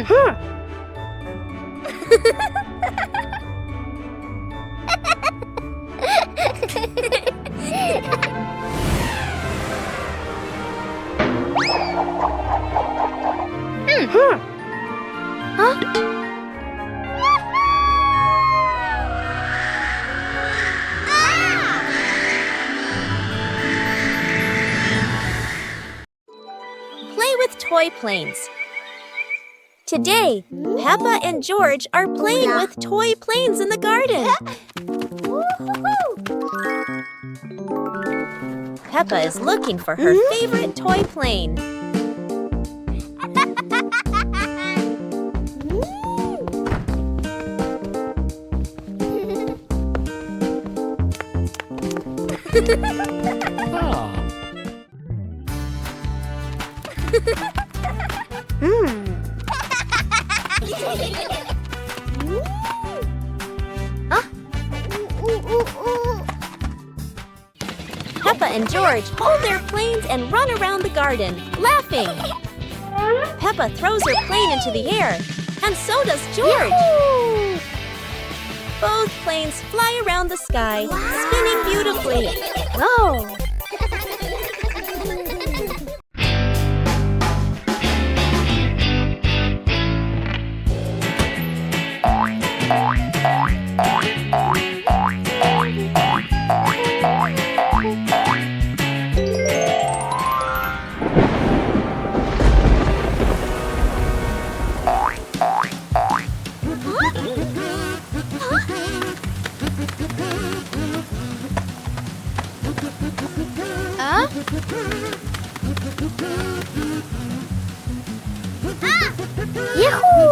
Play with toy planes. Today, Peppa and George are playing with toy planes in the garden. Peppa is looking for her favorite toy plane. Peppa and George hold their planes and run around the garden, laughing. Peppa throws her plane into the air, and so does George. Yahoo! Both planes fly around the sky, spinning beautifully. Whoa! Yahoo!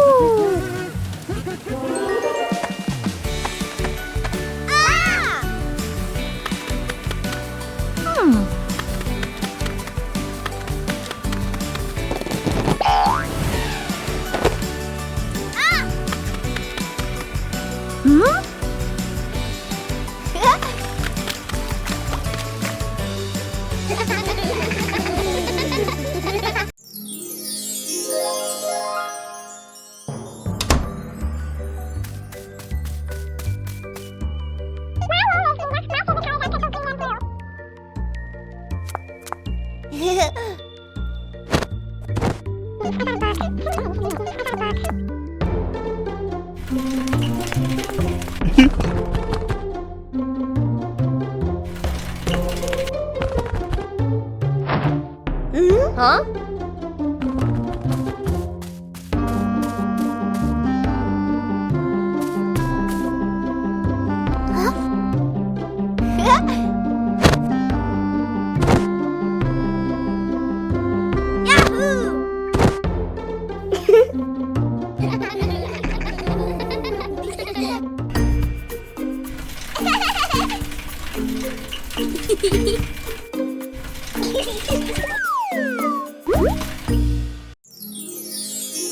Huh?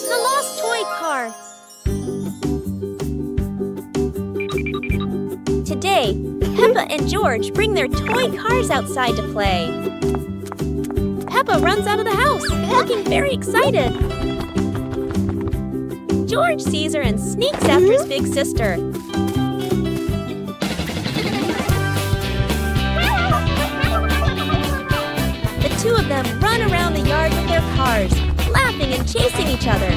The lost toy car. Today, Peppa and George bring their toy cars outside to play. Peppa runs out of the house, looking very excited. George sees her and sneaks after his big sister. The two of them run around the yard with their cars, laughing and chasing each other.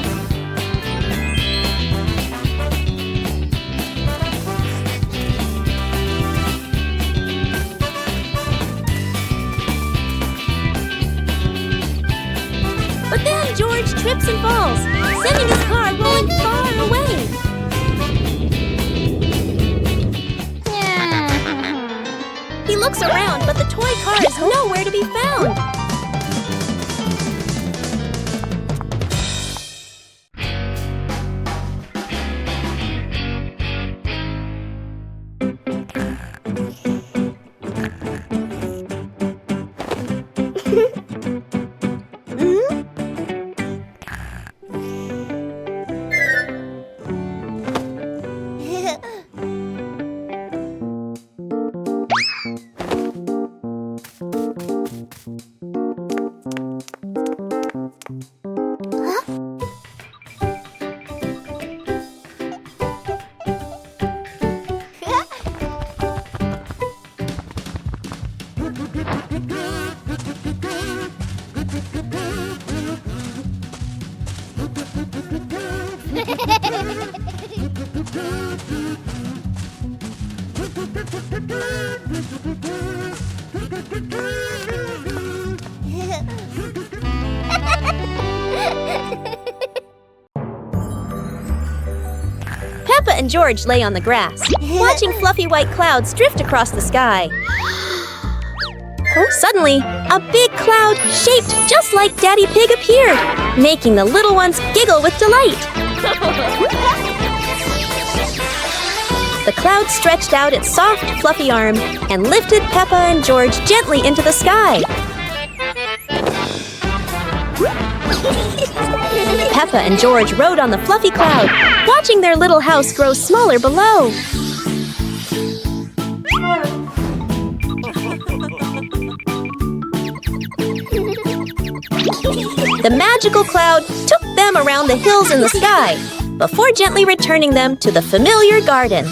But then George trips and falls, sending his car rolling far away. He looks around, but the toy car is nowhere to be found. and George lay on the grass, watching fluffy white clouds drift across the sky. Suddenly, a big cloud shaped just like Daddy Pig appeared, making the little ones giggle with delight. The cloud stretched out its soft, fluffy arm and lifted Peppa and George gently into the sky. Peppa and George rode on the fluffy cloud, watching their little house grow smaller below. The magical cloud took them around the hills in the sky, before gently returning them to the familiar garden.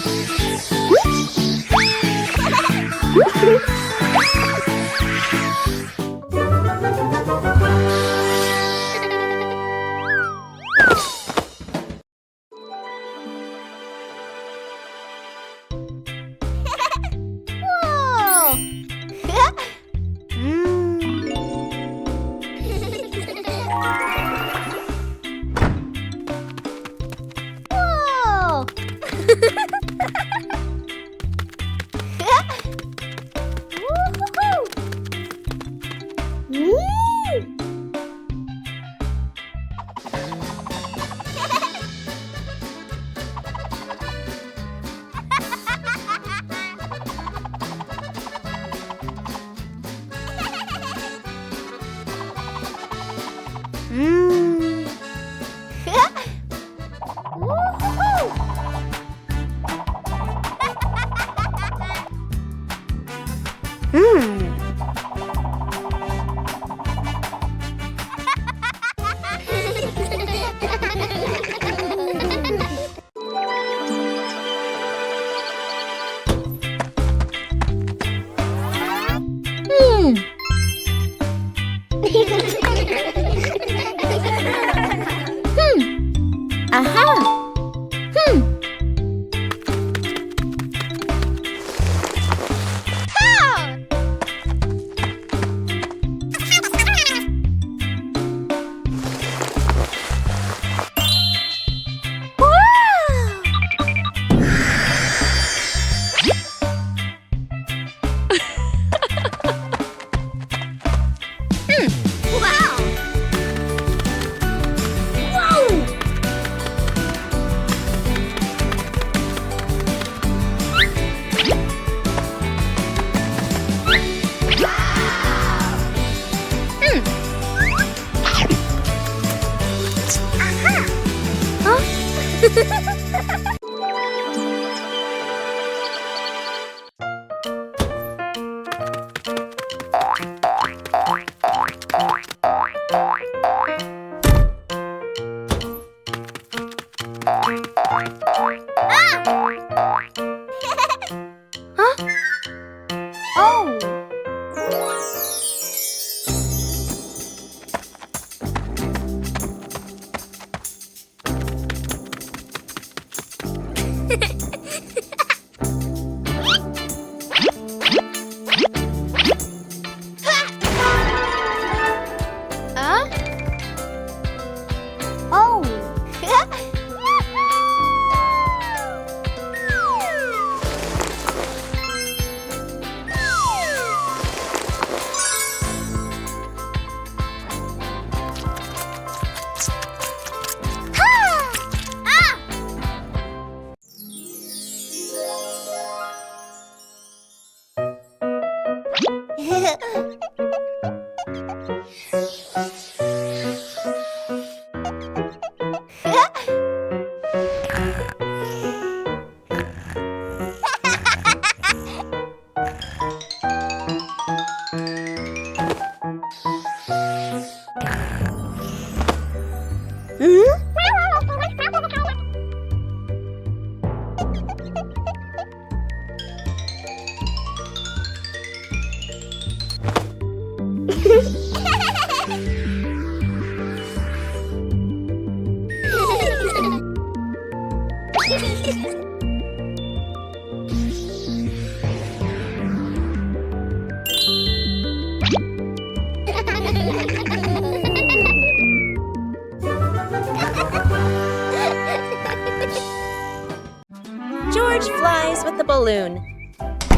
balloon.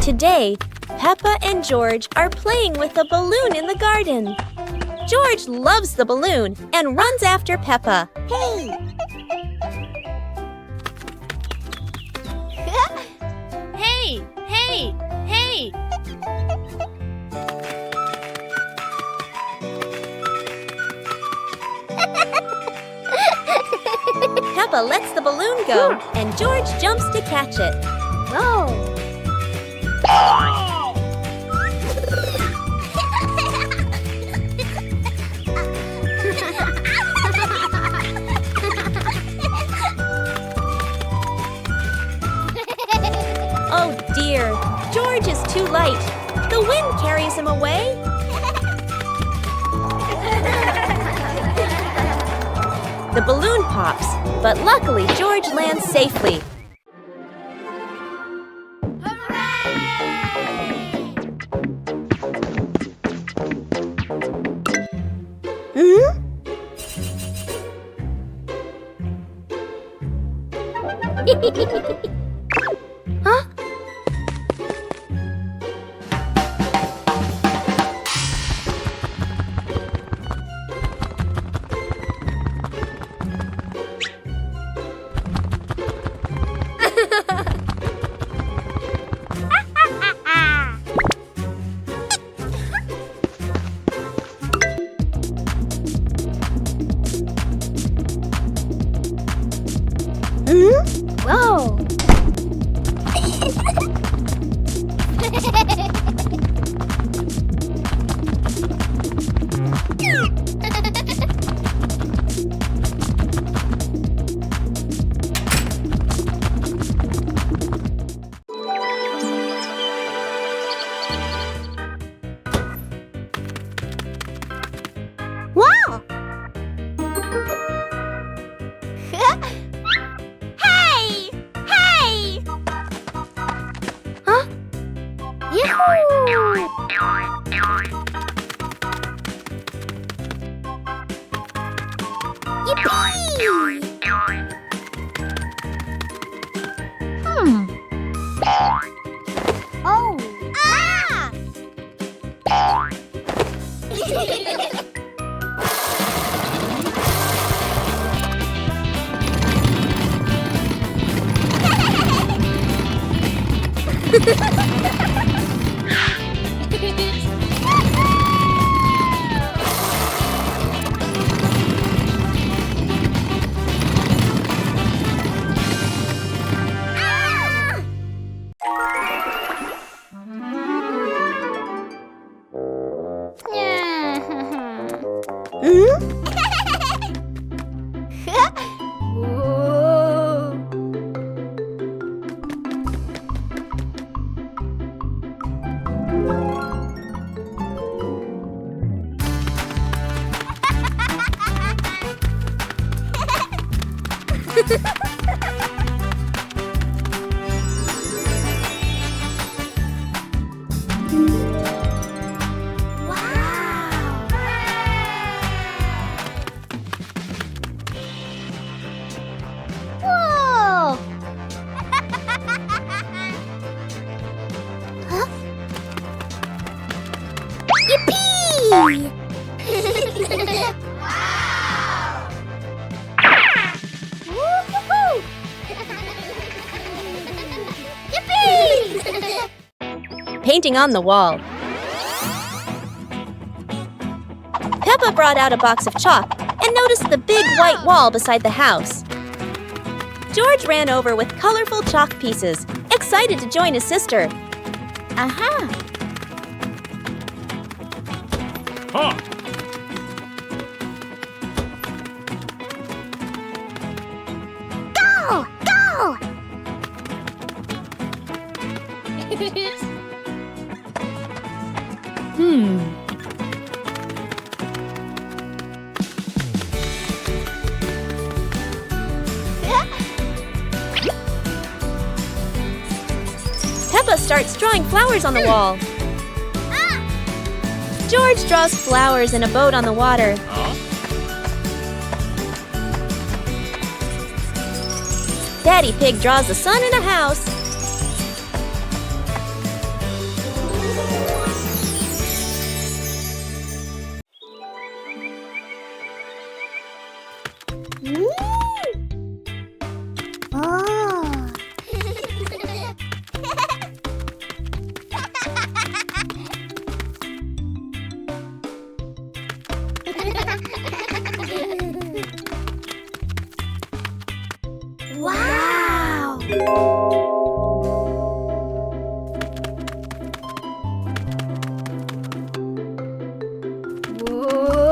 Today, Peppa and George are playing with a balloon in the garden. George loves the balloon and runs after Peppa. Hey! Hey! Hey! Hey! Peppa lets the balloon go, and George jumps to catch it. Whoa! Oh dear, George is too light. The wind carries him away. The balloon pops, but luckily George lands safely. Huh? Whoa! Wow! Hey! Hey! Huh? Yahoo! Yippee! Oh! Ah! Whoa! Huh? Yippee! Woo-hoo-hoo! Yippee! Painting on the wall. Peppa brought out a box of chalk and noticed the big white wall beside the house. George ran over with colorful chalk pieces, excited to join his sister. Aha! Huh. Go! Go! Peppa starts drawing flowers on the wall. George draws flowers in a boat on the water. Daddy Pig draws the sun in a house. Oh. Wow! Whoa!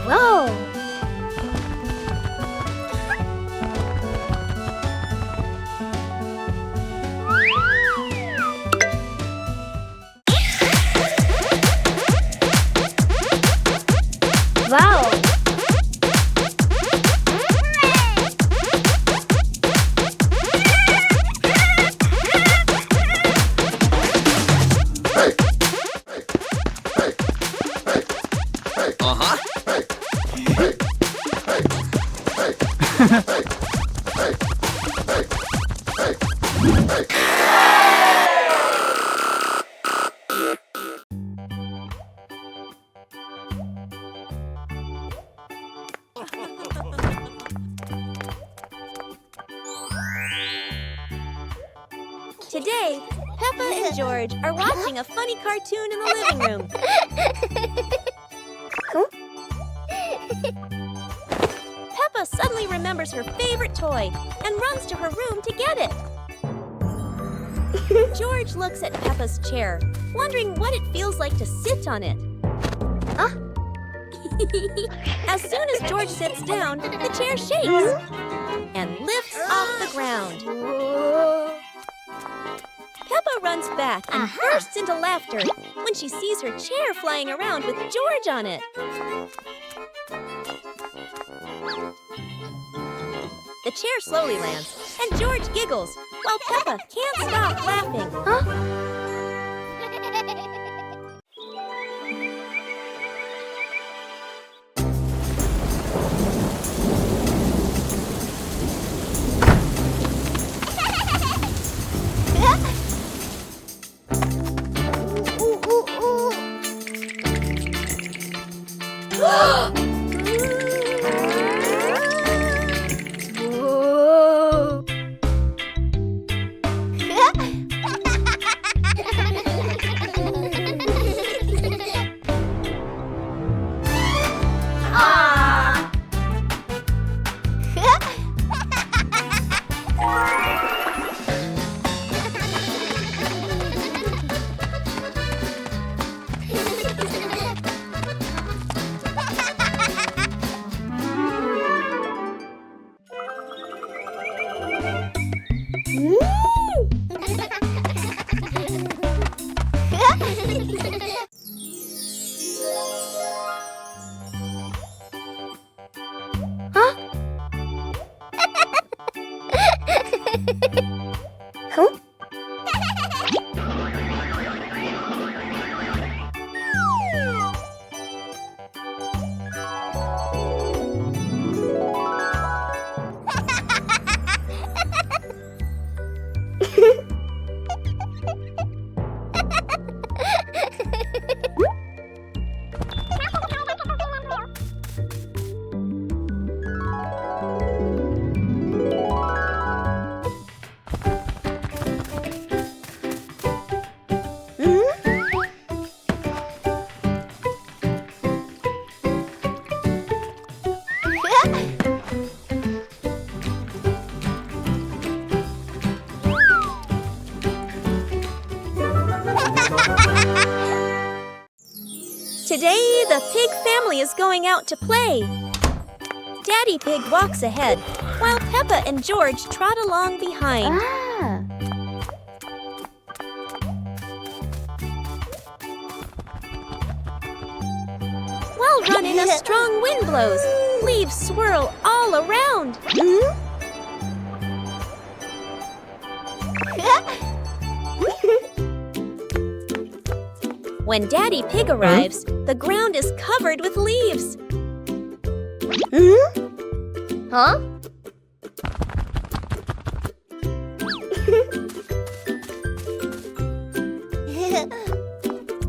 Whoa! Wow! Today, Peppa and George are watching a funny cartoon in the living room. Peppa suddenly remembers her favorite toy and runs to her room to get it. George looks at Peppa's chair, wondering what it feels like to sit on it. As soon as George sits down, the chair shakes and lifts off the ground. Peppa runs back and bursts into laughter when she sees her chair flying around with George on it. The chair slowly lands, and George giggles, while Peppa can't stop laughing. Today, the pig family is going out to play. Daddy Pig walks ahead, while Peppa and George trot along behind. While running, a strong wind blows. Leaves swirl all around. When Daddy Pig arrives, the ground is covered with leaves. Huh?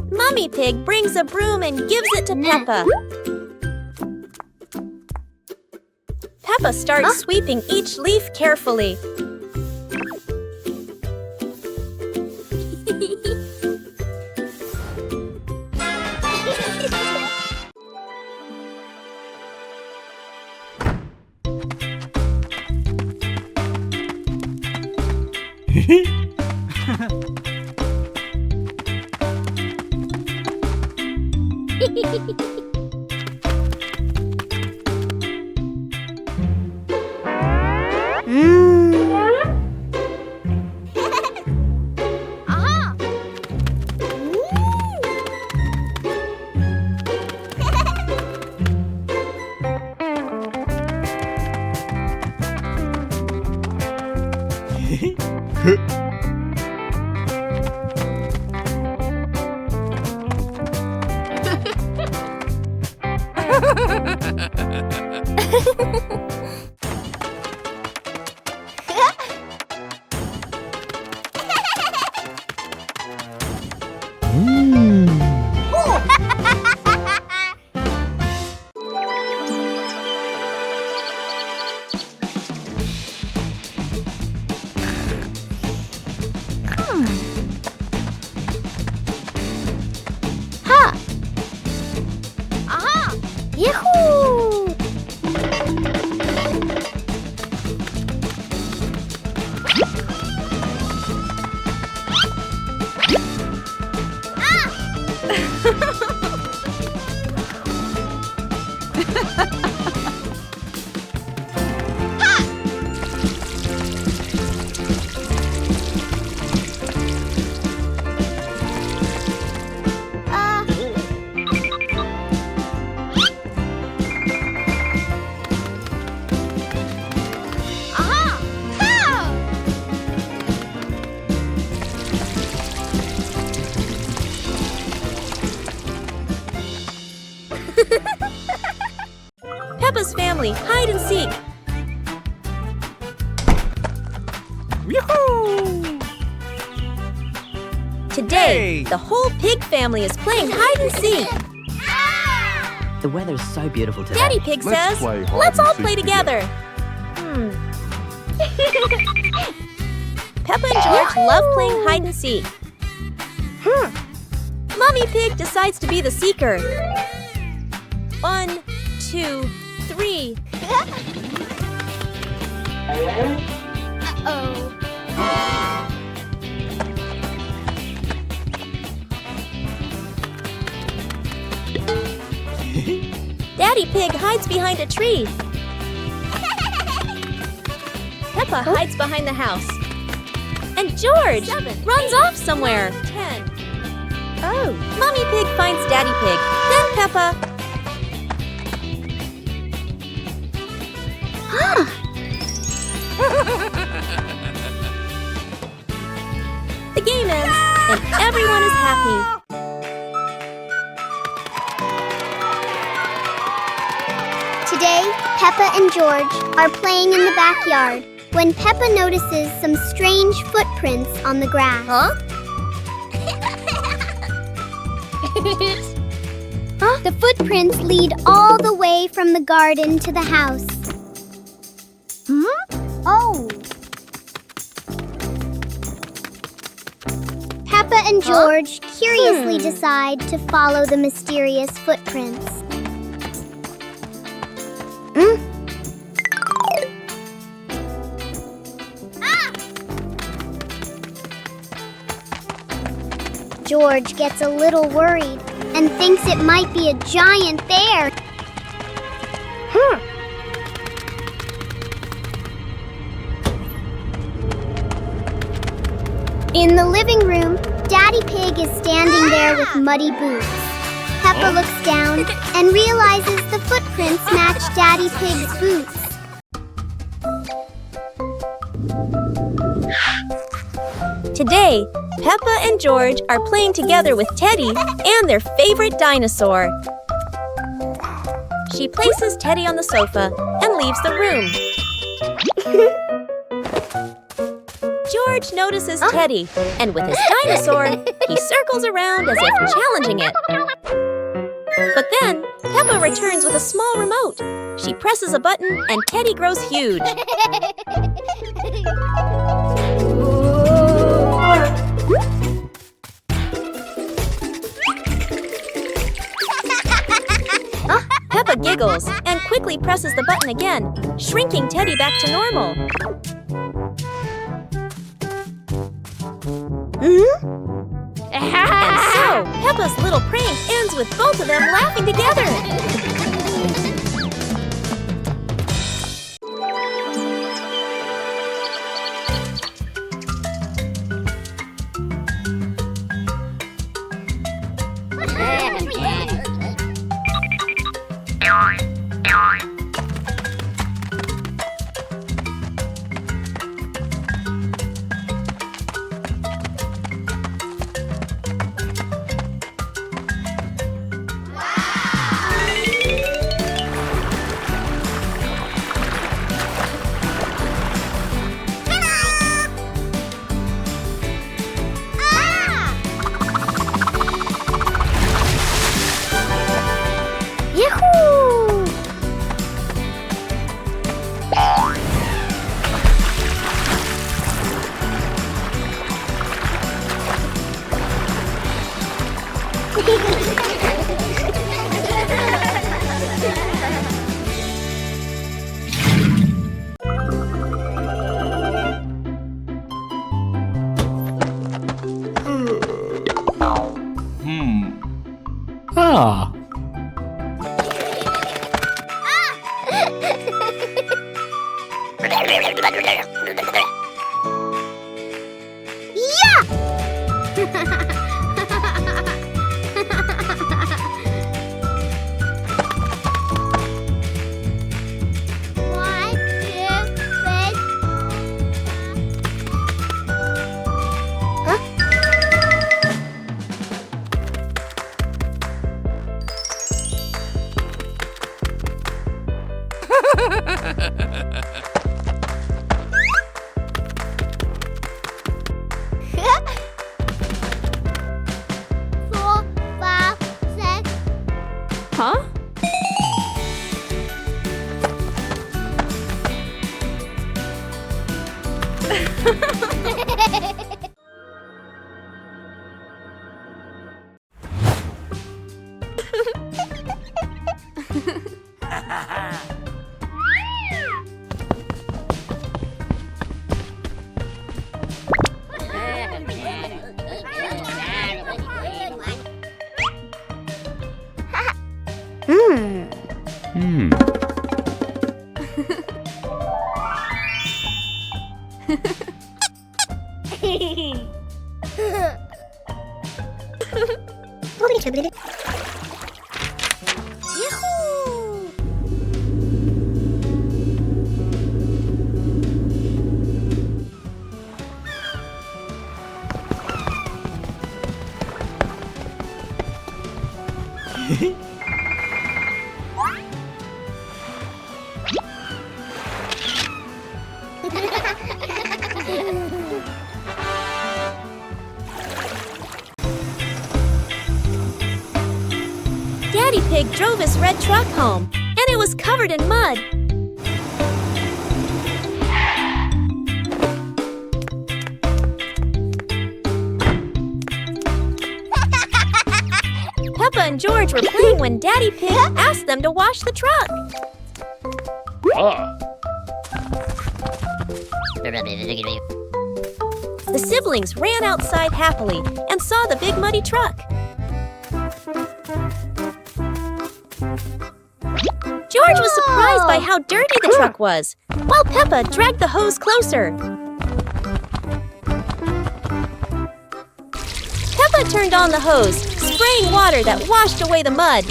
Mummy Pig brings a broom and gives it to Peppa. Peppa starts sweeping each leaf carefully. Yahoo! Peppa's family hide and seek. Yoo-hoo! Today, Hey! the whole pig family is playing hide and seek. The weather's so beautiful today. Daddy Pig Let's says, play hide let's and all seek play together. Peppa and George love playing hide and seek. Mommy Pig decides to be the seeker. 1, 2, 3. Uh-oh. Daddy Pig hides behind a tree. Peppa hides behind the house. And George runs off somewhere. 10. Oh. Mommy Pig finds Daddy Pig, then Peppa. The game ends, and everyone is happy. Today, Peppa and George are playing in the backyard when Peppa notices some strange footprints on the grass. Huh? The footprints lead all the way from the garden to the house. Oh. Peppa and George curiously decide to follow the mysterious footprints. George gets a little worried and thinks it might be a giant bear. In the living room, Daddy Pig is standing there with muddy boots. Peppa looks down and realizes the footprints match Daddy Pig's boots. Today, Peppa and George are playing together with Teddy and their favorite dinosaur. She places Teddy on the sofa and leaves the room. George notices Teddy, and with his dinosaur, he circles around as if challenging it. But then, Peppa returns with a small remote. She presses a button, and Teddy grows huge. Peppa giggles and quickly presses the button again, shrinking Teddy back to normal. And so, Peppa's little prank ends with both of them laughing together. Ah. Huh? Daddy Pig drove his red truck home, and it was covered in mud. Peppa and George were playing when Daddy Pig asked them to wash the truck. Ah. The siblings ran outside happily and saw the big muddy truck. George was surprised by how dirty the truck was, while Peppa dragged the hose closer. Peppa turned on the hose, spraying water that washed away the mud.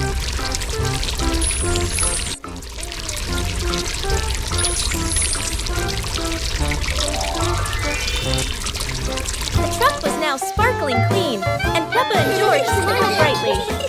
The truck was now sparkling clean, and Peppa and George smiled brightly.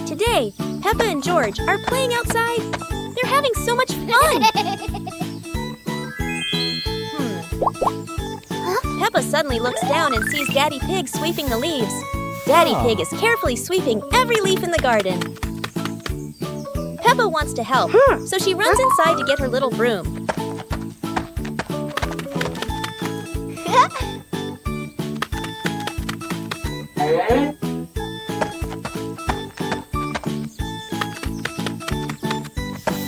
Today, Peppa and George are playing outside. They're having so much fun. Peppa suddenly looks down and sees Daddy Pig sweeping the leaves. Daddy Pig is carefully sweeping every leaf in the garden. Peppa wants to help, so she runs inside to get her little broom.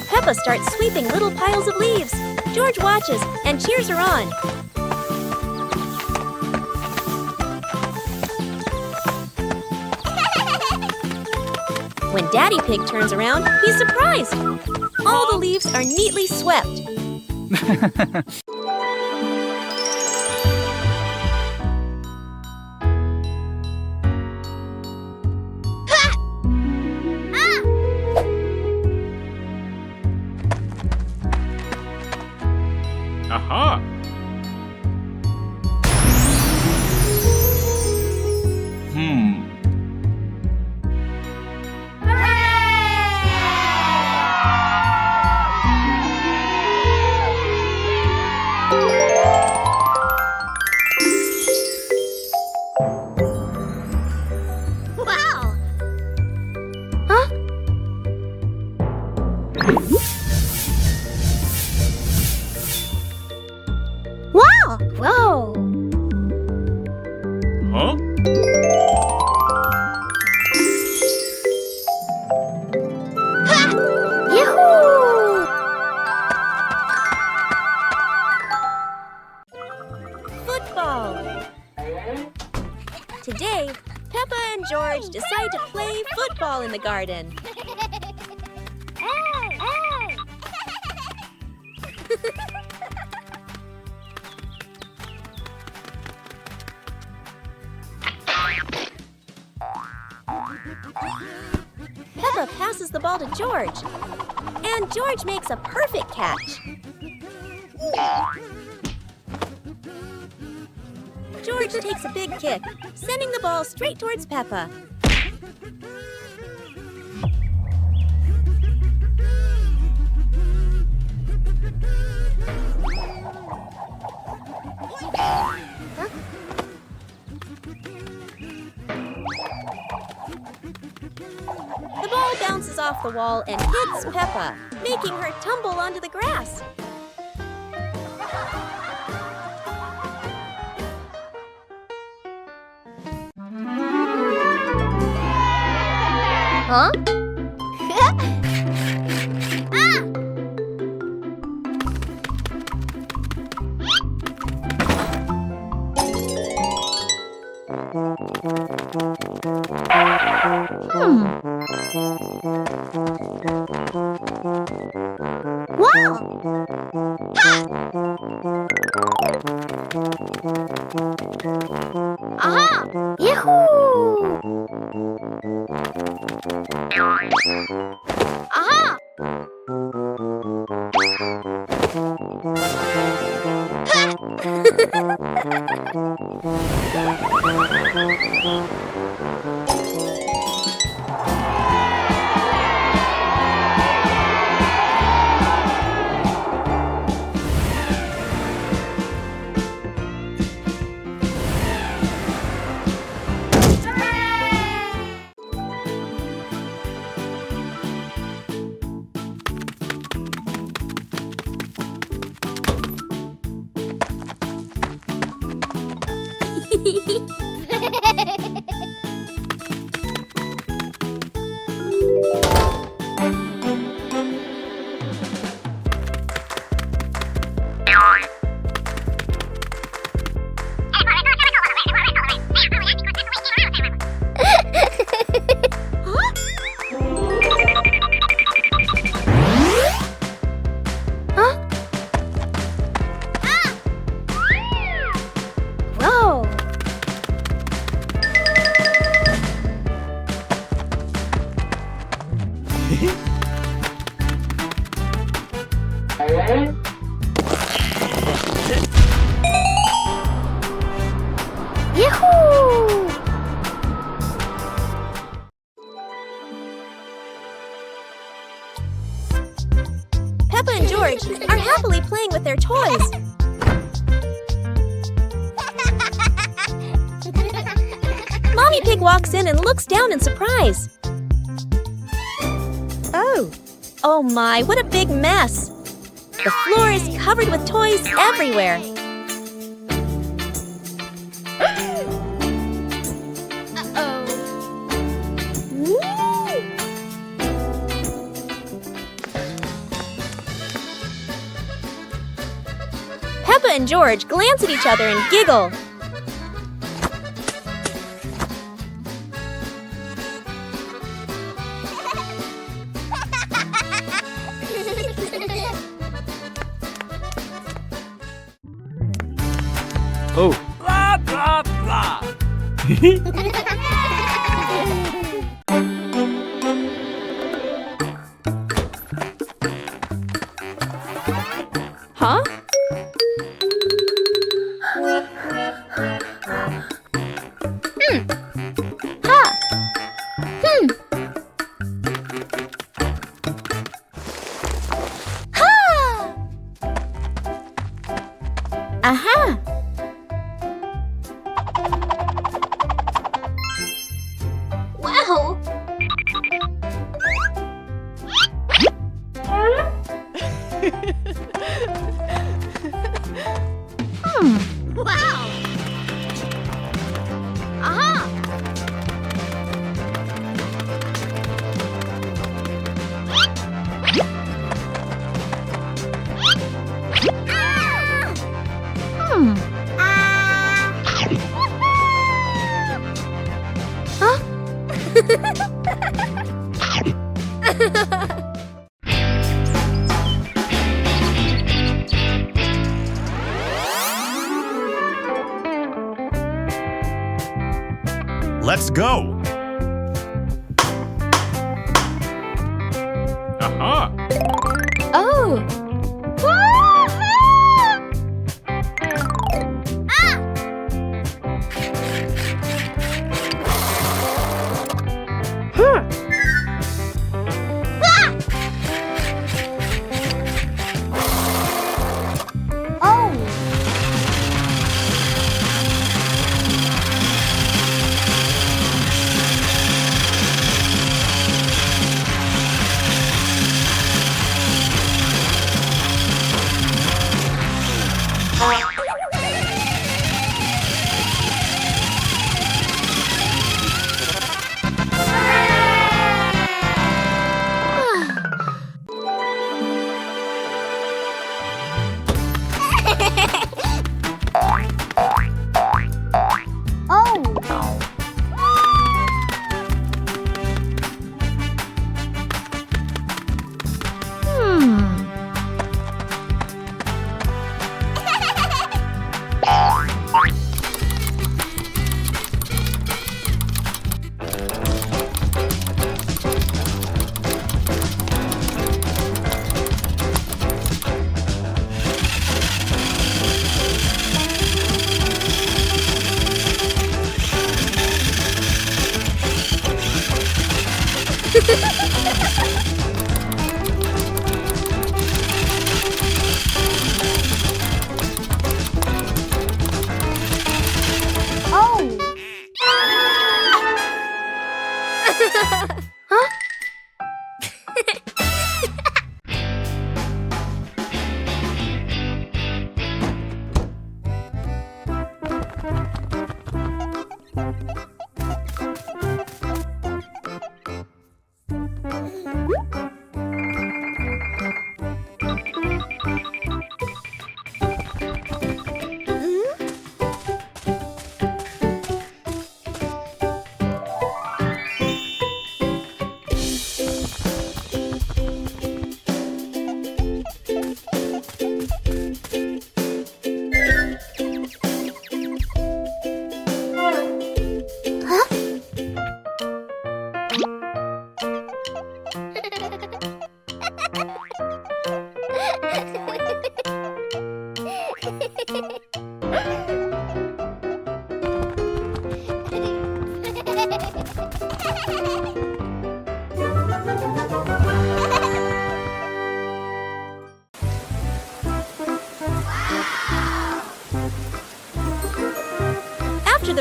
Peppa starts sweeping little piles of leaves. George watches and cheers her on. When Daddy Pig turns around, he's surprised. All the leaves are neatly swept. Aha! Wow! Wow! Whoa! Huh? Yoo-hoo! Football. Today, Peppa and George decide to play football in the garden. Peppa passes the ball to George, and George makes a perfect catch. George takes a big kick, sending the ball straight towards Peppa. The ball bounces off the wall and hits Peppa, making her tumble onto the grass. Huh? Wow! Aha! Yahoo! Aha! Whoa! Yahoo! Peppa and George are happily playing with their toys. Mommy Pig walks in and looks down in surprise. Oh my, what a big mess! The floor is covered with toys everywhere. Peppa and George glance at each other and giggle. Oh. Blah, blah, blah. Huh? Aha! Wow! Wow! Aha! Let's go! Aha. Oh!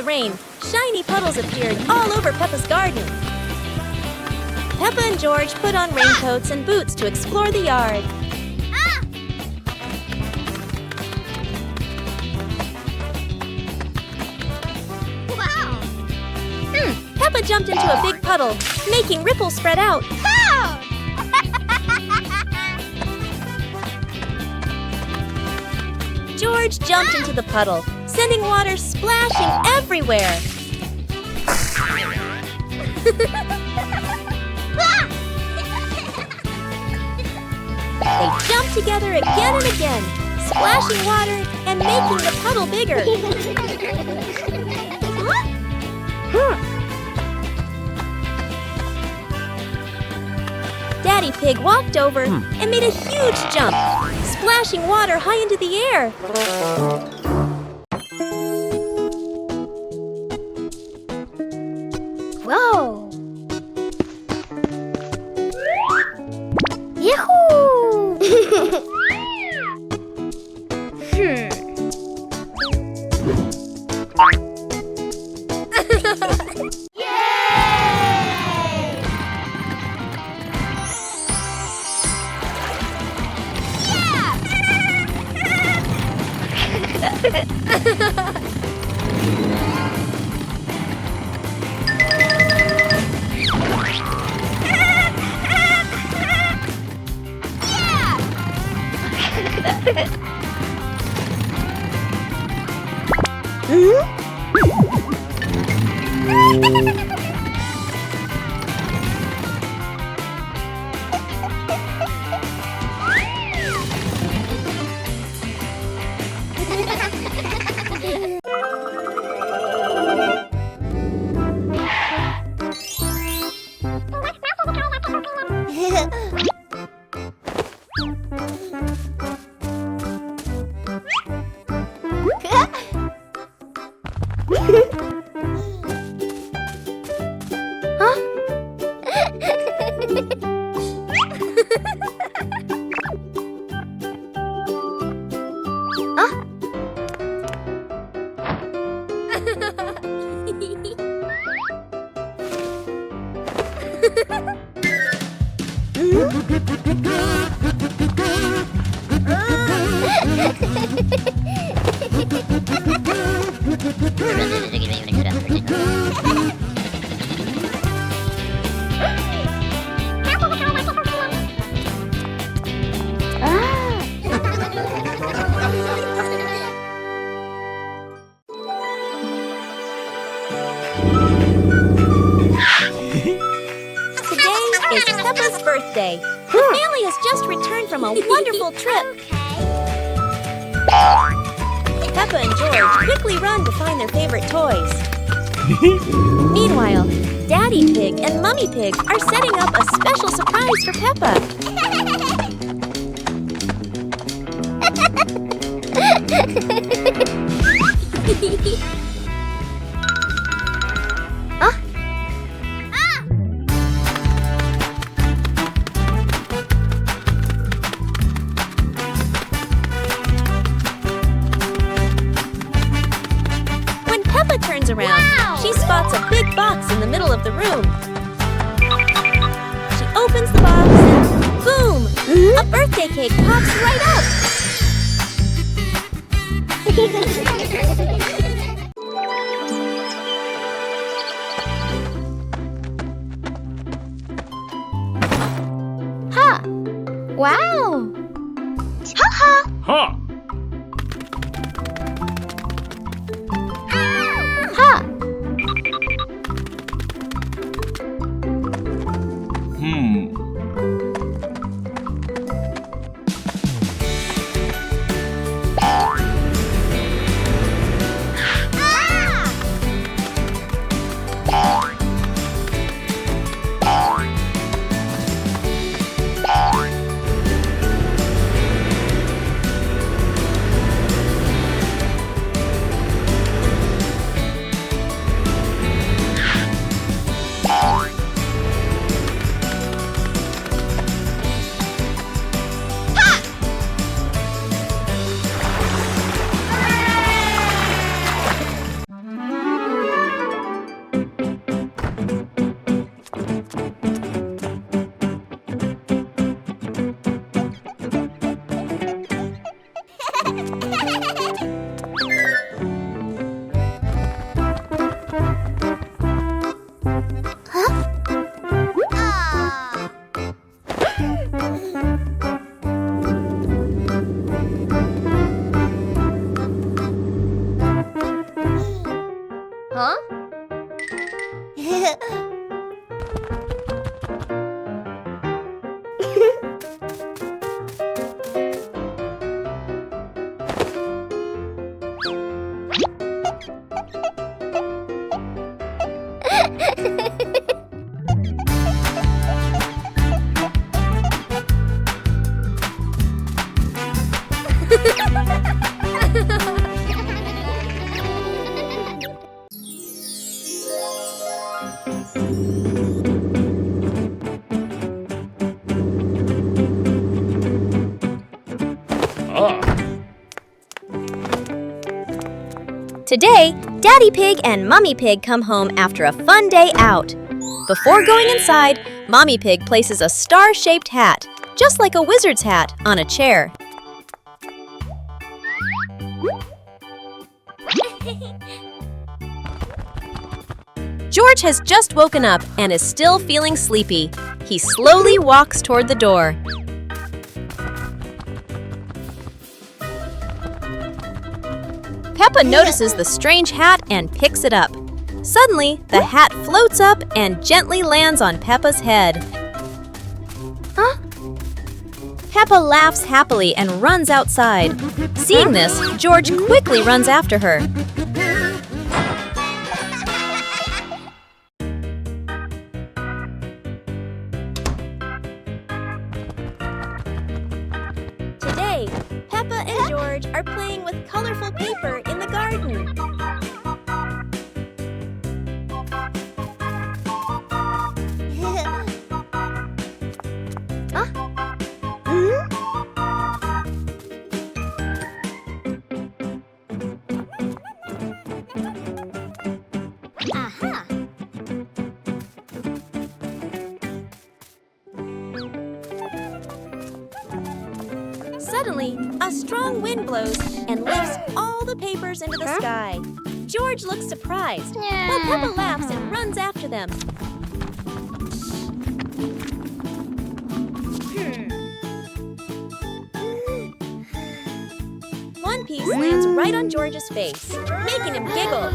rain, shiny puddles appeared all over Peppa's garden. Peppa and George put on raincoats and boots to explore the yard. Wow! Peppa jumped into a big puddle, making ripples spread out. George jumped into the puddle, sending water splashing everywhere. They jumped together again and again, splashing water and making the puddle bigger. Daddy Pig walked over and made a huge jump, splashing water high into the air. Whoa! Yahoo! Today is Peppa's birthday. The family has just returned from a wonderful trip. Peppa and George quickly run to find their favorite toys. Meanwhile, Daddy Pig and Mummy Pig are setting up a special surprise for Peppa. When Peppa turns around, she spots a big box in the middle of the room. She opens the box and boom! A birthday cake pops right up! Ha! Wow! Ha-ha! Ha! Ha! Today, Daddy Pig and Mummy Pig come home after a fun day out. Before going inside, Mommy Pig places a star-shaped hat, just like a wizard's hat, on a chair. George has just woken up and is still feeling sleepy. He slowly walks toward the door. Peppa notices the strange hat and picks it up. Suddenly, the hat floats up and gently lands on Peppa's head. Huh? Peppa laughs happily and runs outside. Seeing this, George quickly runs after her. Today, Peppa and George are playing with colorful paper in the garden. Suddenly, a strong wind blows and lifts all the papers into the sky. George looks surprised, while Peppa laughs and runs after them. One piece lands right on George's face, making him giggle.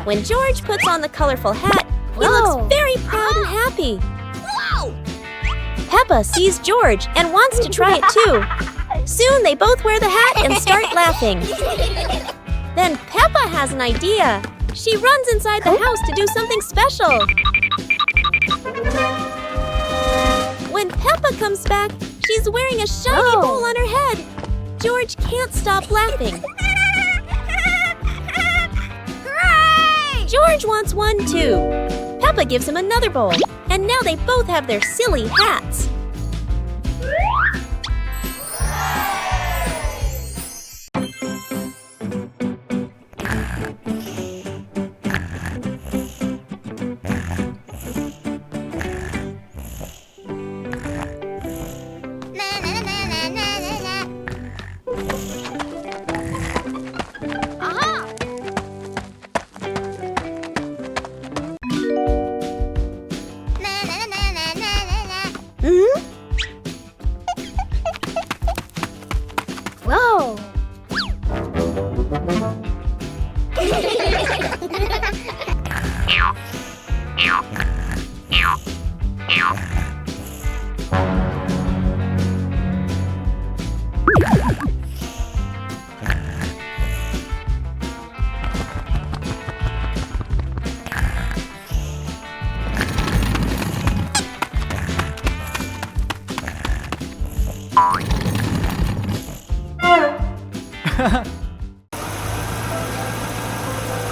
When George puts on the colorful hat, he looks very proud and happy. Peppa sees George and wants to try it too. Soon they both wear the hat and start laughing. Then Peppa has an idea. She runs inside the house to do something special. When Peppa comes back, she's wearing a shiny bowl on her head. George can't stop laughing. George wants one too. Peppa gives him another bowl, and now they both have their silly hats.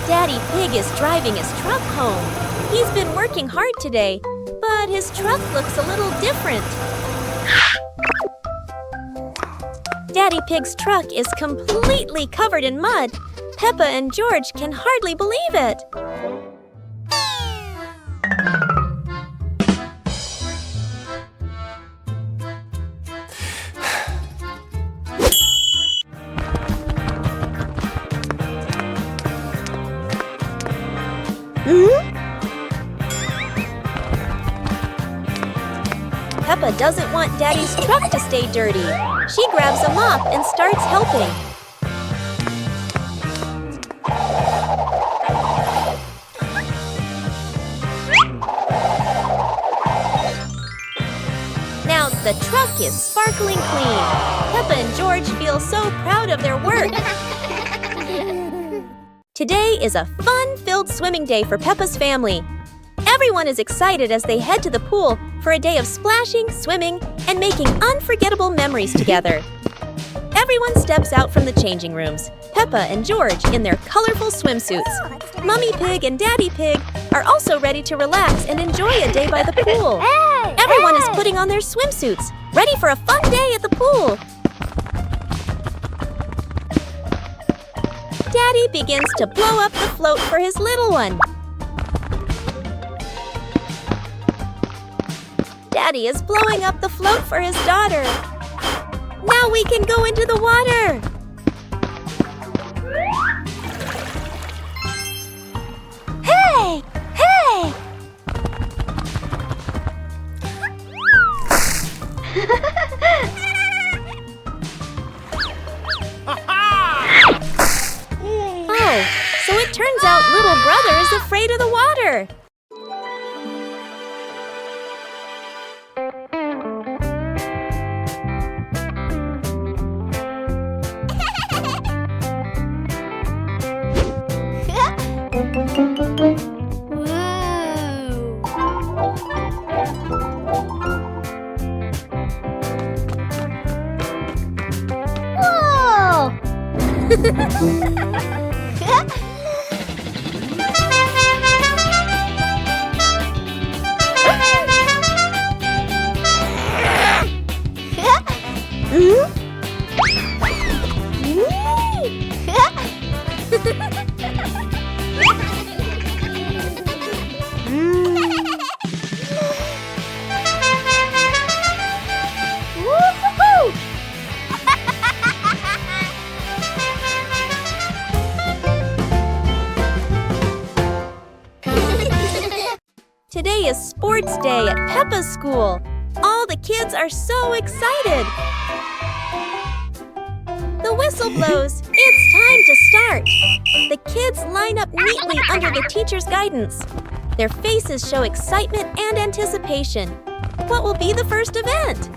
Daddy Pig is driving his truck home. He's been working hard today, but his truck looks a little different. Daddy Pig's truck is completely covered in mud. Peppa and George can hardly believe it. Peppa doesn't want Daddy's truck to stay dirty. She grabs a mop and starts helping. Now the truck is sparkling clean. Peppa and George feel so proud of their work. Today is a fun-filled swimming day for Peppa's family. Everyone is excited as they head to the pool for a day of splashing, swimming, and making unforgettable memories together. Everyone steps out from the changing rooms, Peppa and George in their colorful swimsuits. Mummy Pig and Daddy Pig are also ready to relax and enjoy a day by the pool. Everyone is putting on their swimsuits, ready for a fun day at the pool. Daddy begins to blow up the float for his little one. Daddy is blowing up the float for his daughter. Now we can go into the water. Hey! Hey! Oh, so it turns out little brother is afraid of the water. Today is sports day at Peppa's school. All the kids are so excited. The whistle blows. It's time to start. The kids line up neatly under the teacher's guidance. Their faces show excitement and anticipation. What will be the first event?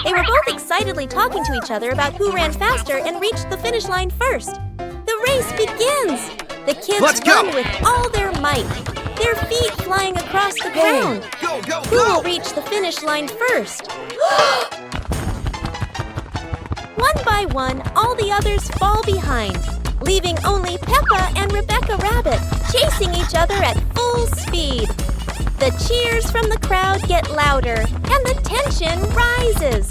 They were both excitedly talking to each other about who ran faster and reached the finish line first. The race begins! The kids run with all their might, their feet flying across the ground. Who will reach the finish line first? One by one, all the others fall behind, leaving only Peppa and Rebecca Rabbit chasing each other at full speed. The cheers from the crowd get louder, and the tension rises.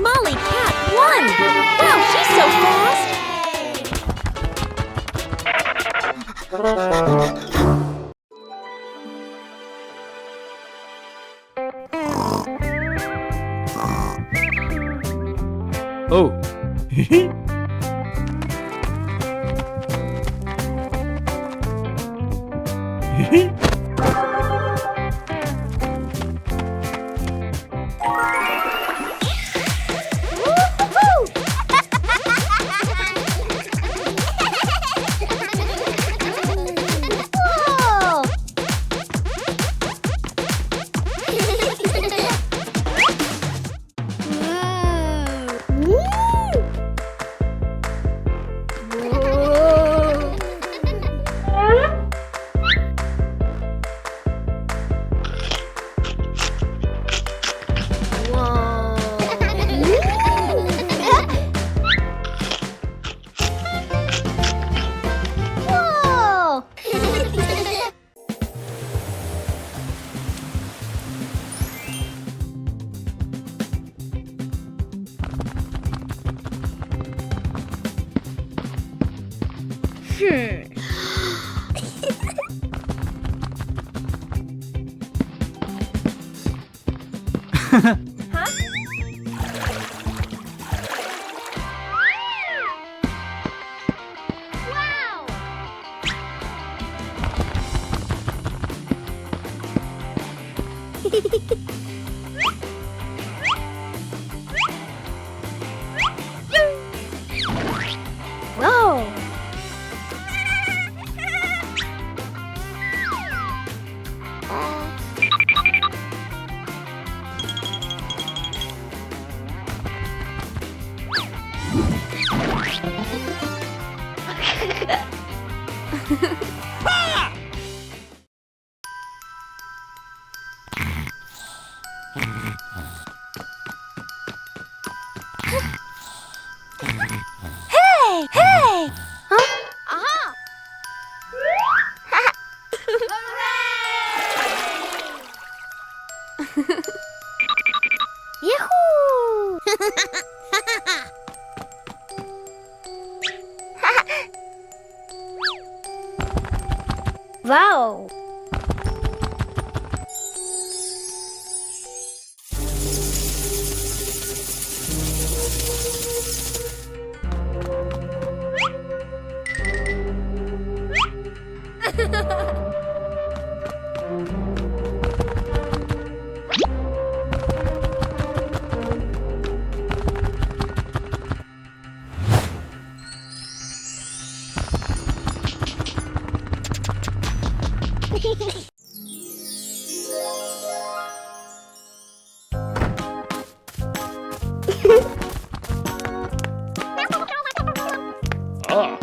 Molly Cat won! Wow, she's so fast! Oh. Whoa! Hey! Hey! Huh? Aha! Yahoo! Wow! Ah.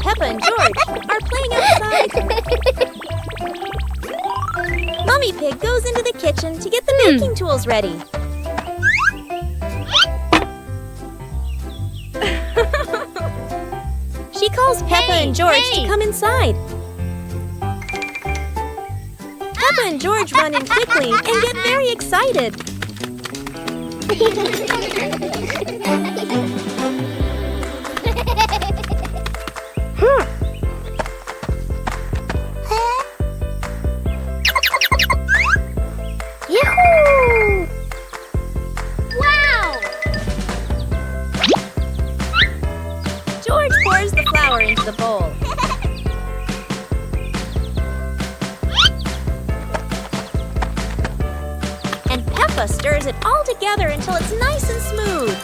Peppa and George are playing outside. Mummy Pig goes into the kitchen to get the baking tools ready. She calls Peppa and George to come inside. Peppa and George run in quickly and get very excited. Yahoo! Wow! George pours the flour into the bowl. And Peppa stirs it all together until it's nice and smooth.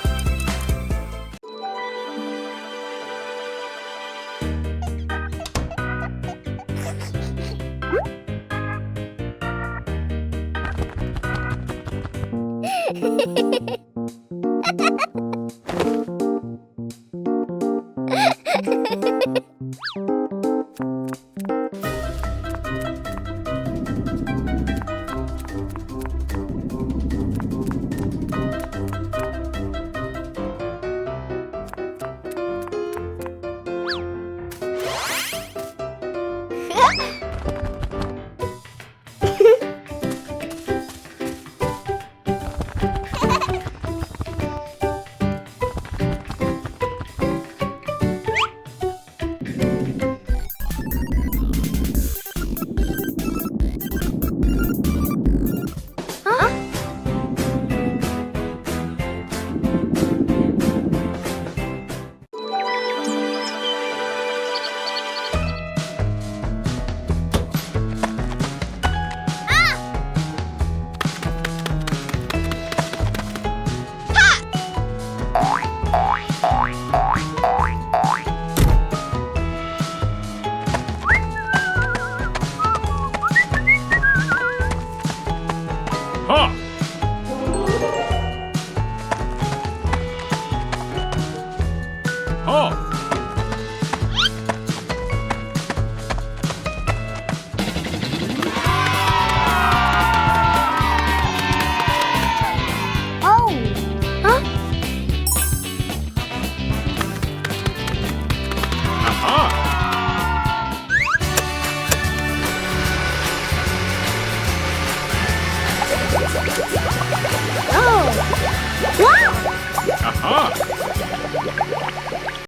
Oh! Wow! Aha!